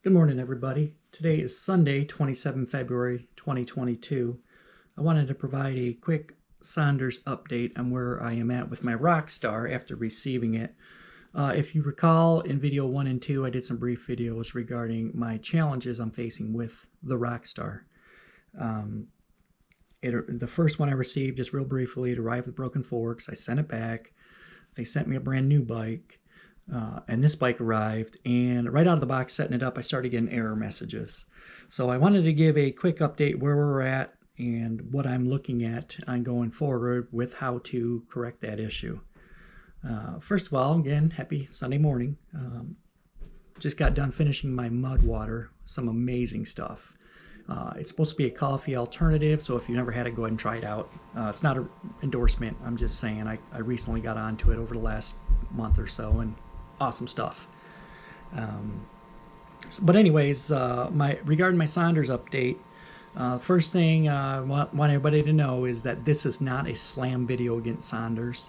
Good morning, everybody. Today is Sunday, 27 February 2022. I wanted to provide a quick Sondors update on where I am at with my Rockstar after receiving it. If you recall, in video 1 and 2, I did some brief videos regarding my challenges I'm facing with the Rockstar. The first one I received, just real briefly, it arrived with broken forks. I sent it back. They sent me a brand new bike. And this bike arrived, and right out of the box setting it up, I started getting error messages. So I wanted to give a quick update where we're at and what I'm looking at on going forward with how to correct that issue. First of all, again, happy Sunday morning. Just got done finishing my mud water, some amazing stuff. It's supposed to be a coffee alternative, so if you never had it, go ahead and try it out. It's not an endorsement, I'm just saying I recently got onto it over the last month or so, and awesome stuff. But anyways, regarding my Sondors update, first thing I want everybody to know is that this is not a slam video against Sondors.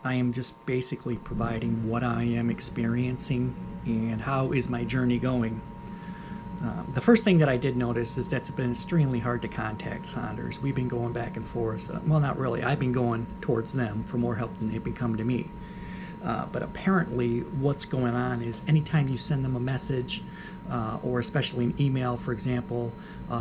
I am just basically providing what I am experiencing and how is my journey going. The first thing that I did notice is that it's been extremely hard to contact Sondors. We've been going back and forth. Well, not really. I've been going towards them for more help than they've been coming to me. But apparently what's going on is anytime you send them a message, or especially an email, for example,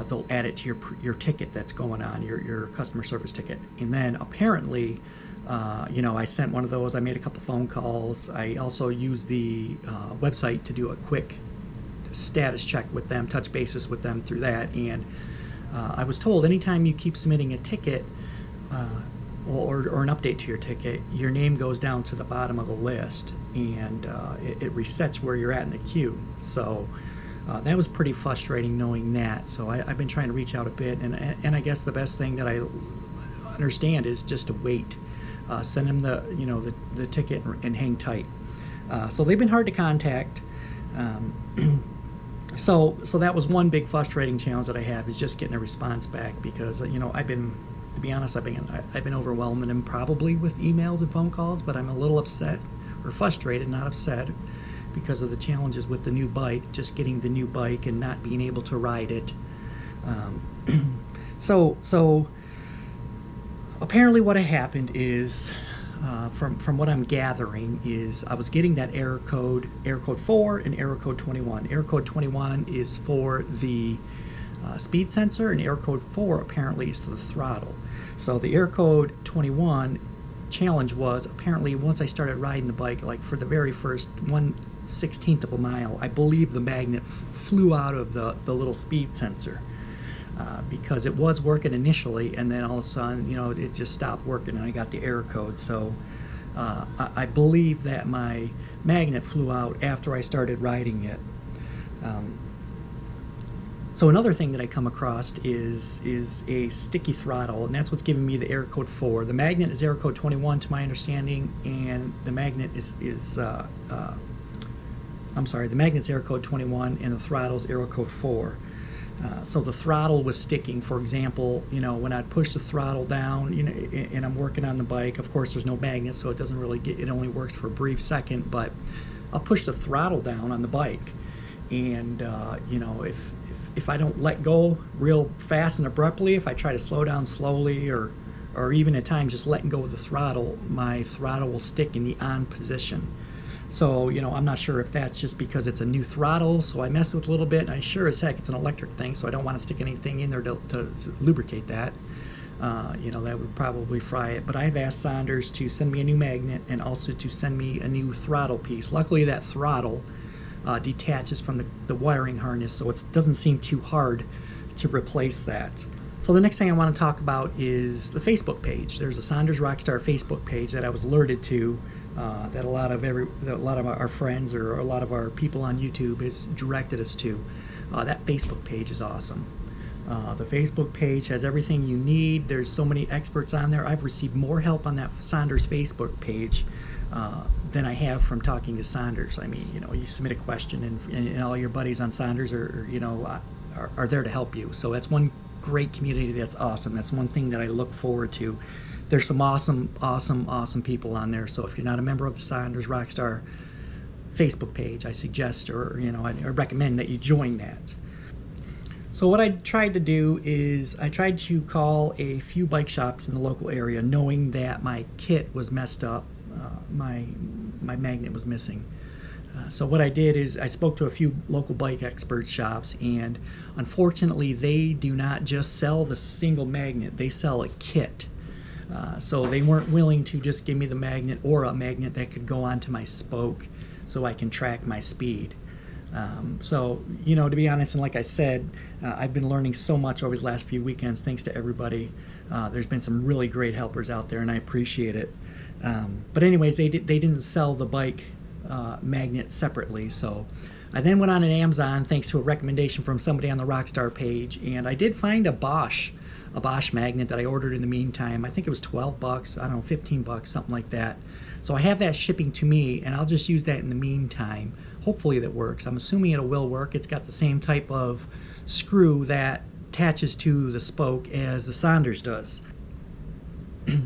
they'll add it to your ticket that's going on, your customer service ticket. And then apparently, I sent one of those. I made a couple phone calls. I also used the website to do a quick status check with them, touch bases with them through that. And I was told anytime you keep submitting a ticket, or an update to your ticket, your name goes down to the bottom of the list, and it resets where you're at in the queue. So that was pretty frustrating knowing that. So I've been trying to reach out a bit, and I guess the best thing that I understand is just to wait. Send them the ticket and hang tight. So they've been hard to contact. So that was one big frustrating challenge that I have, is just getting a response back, because to be honest, I've been overwhelming them probably with emails and phone calls, but I'm a little upset, or frustrated, not upset, because of the challenges with the new bike, just getting the new bike and not being able to ride it. So apparently what had happened is, from what I'm gathering, is I was getting that error code 4 and error code 21. Error code 21 is for the speed sensor, and error code 4 apparently is for the throttle. So the error code 21 challenge was, apparently once I started riding the bike, like for the very first 1/16 of a mile, I believe the magnet flew out of the little speed sensor, because it was working initially, and then all of a sudden, it just stopped working, and I got the error code. So I believe that my magnet flew out after I started riding it. So another thing that I come across is a sticky throttle, and that's what's giving me the error code 4. The magnet is error code 21 to my understanding, and the magnet the magnet's error code 21, and the throttle's error code 4. So the throttle was sticking. For example, when I'd push the throttle down, and I'm working on the bike, of course there's no magnet, so it doesn't really it only works for a brief second, but I'll push the throttle down on the bike, and if I don't let go real fast and abruptly, if I try to slow down slowly, or even at times just letting go of the throttle, my throttle will stick in the on position. So, I'm not sure if that's just because it's a new throttle, so I mess with it a little bit. I sure as heck it's an electric thing, so I don't want to stick anything in there to lubricate that. That would probably fry it. But I've asked Sondors to send me a new magnet, and also to send me a new throttle piece. Luckily, that throttle detaches from the wiring harness, so it doesn't seem too hard to replace that. So the next thing I want to talk about is the Facebook page. There's a Sondors Rockstar Facebook page that I was alerted to, that a lot of our friends, or a lot of our people on YouTube has directed us to. That Facebook page is awesome. The Facebook page has everything you need. There's so many experts on there. I've received more help on that Sondors Facebook page than I have from talking to Sondors. I mean, you submit a question, and all your buddies on Sondors are there to help you. So that's one great community. That's awesome. That's one thing that I look forward to. There's some awesome people on there. So if you're not a member of the Sondors Rockstar Facebook page. I suggest, or I recommend that you join that. So what I tried to do is I tried to call a few bike shops in the local area, knowing that my kit was messed up, my magnet was missing. So what I did is I spoke to a few local bike expert shops, and unfortunately they do not just sell the single magnet, they sell a kit. So they weren't willing to just give me the magnet or a magnet that could go onto my spoke so I can track my speed. So, to be honest, and like I said, I've been learning so much over the last few weekends, thanks to everybody. There's been some really great helpers out there, and I appreciate it. But anyways, they didn't sell the bike magnet separately, so I then went on Amazon thanks to a recommendation from somebody on the Rockstar page, and I did find a Bosch magnet that I ordered in the meantime. I think it was 12 bucks, I don't know, 15 bucks, something like that. So I have that shipping to me, and I'll just use that in the meantime. Hopefully that works. I'm assuming it will work. It's got the same type of screw that attaches to the spoke as the Sondors does.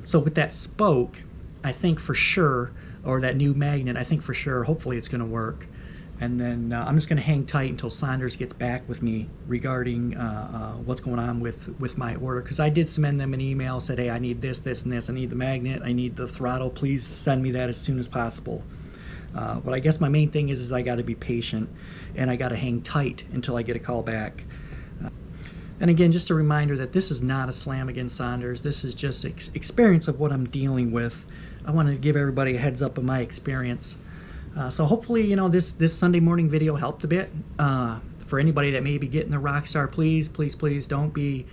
So with that spoke, I think for sure, or that new magnet, I think for sure, hopefully it's going to work. And then I'm just going to hang tight until Sondors gets back with me regarding what's going on with my order. Because I did send them an email, said, hey, I need this, this, and this. I need the magnet. I need the throttle. Please send me that as soon as possible. But I guess my main thing is I got to be patient, and I got to hang tight until I get a call back. And again, just a reminder that this is not a slam against Sondors. This is just experience of what I'm dealing with. I want to give everybody a heads up of my experience. So hopefully, this Sunday morning video helped a bit. For anybody that may be getting the Rockstar, please, please, please don't be,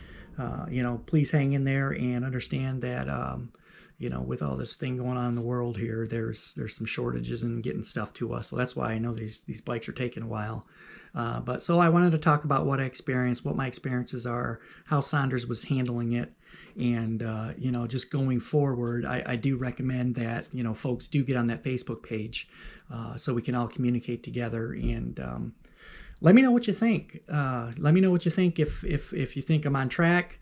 please hang in there and understand that, with all this thing going on in the world here, there's some shortages in getting stuff to us. So that's why I know these bikes are taking a while. But so I wanted to talk about what I experienced, what my experiences are, how Sondors was handling it. And, just going forward, I do recommend that, folks do get on that Facebook page so we can all communicate together. And let me know what you think. Let me know what you think if you think I'm on track,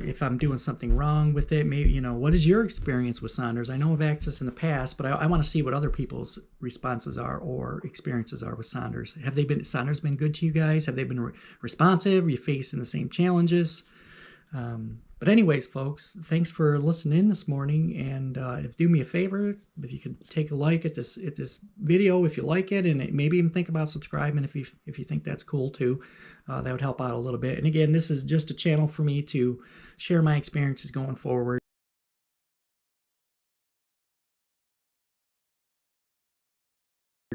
if I'm doing something wrong with it. Maybe, what is your experience with Sondors? I know of Access in the past, but I want to see what other people's responses are or experiences are with Sondors. Have Sondors been good to you guys? Have they been responsive? Are you facing the same challenges? But anyways, folks, thanks for listening in this morning, and do me a favor, if you could take a like at this video if you like it, and maybe even think about subscribing if you think that's cool too. That would help out a little bit. And again, this is just a channel for me to share my experiences going forward.